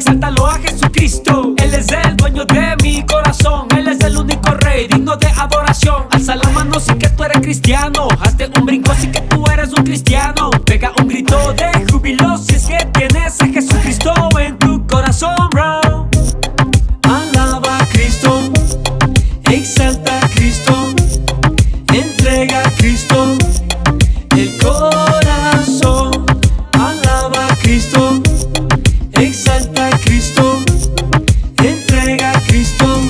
exáltalo a Jesucristo. Él es el dueño de mi corazón, Él es el único rey digno de adoración. Alza la mano si que tú eres cristiano, hazte un brinco si que tú eres un cristiano. Pega un grito de júbilo si es que tienes a Jesucristo en tu corazón, bro. Alaba a Cristo, exalta a Cristo, entrega a Cristo el corazón. Alaba a Cristo, exalta a Cristo, entrega a Cristo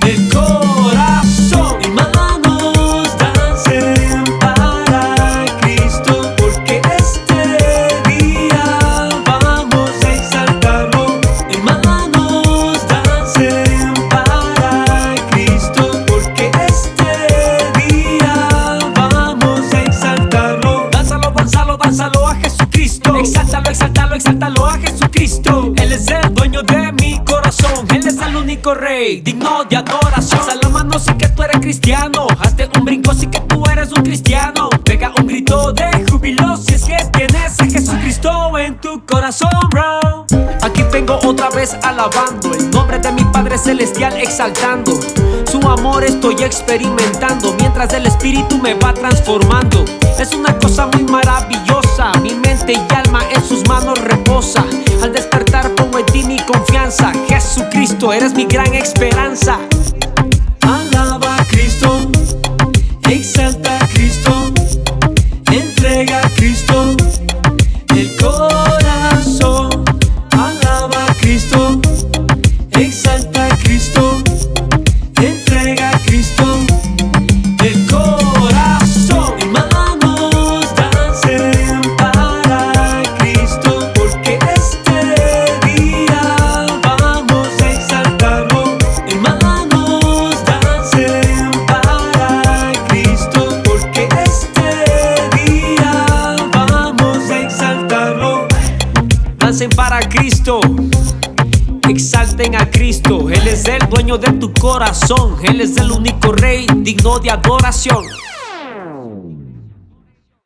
el corazón. Mis manos dancen para Cristo, porque este día vamos a exaltarlo. Mis manos dancen para Cristo, porque este día vamos a exaltarlo. Dánzalo, dánzalo, dánzalo a Jesucristo. Exáltalo, exáltalo, exáltalo a Jesucristo. Él es el dueño de mi corazón, Él es el único rey digno de adoración. Alza la mano si que tú eres cristiano, hazte un brinco si que tú eres un cristiano. Pega un grito de júbilo si es que tienes a Jesucristo en tu corazón, bro. Aquí vengo otra vez alabando el nombre de mi Padre Celestial, exaltando su amor estoy experimentando, mientras el Espíritu me va transformando. Es una cosa muy maravillosa, mi mente y alma en sus manos reposa. Al despertar pongo en ti mi confianza, Jesucristo, eres mi gran esperanza. Alaba a Cristo, exalta a Cristo, entrega a Cristo el corazón. Alaba a Cristo, exalta a Cristo, entrega a Cristo el corazón. Mis manos dancen para Cristo, porque este día vamos a exaltarlo. Mis manos dancen para Cristo, porque este día vamos a exaltarlo. Dancen para Cristo, exalten a Cristo. Él es el dueño de tu corazón, Él es el único rey digno de adoración.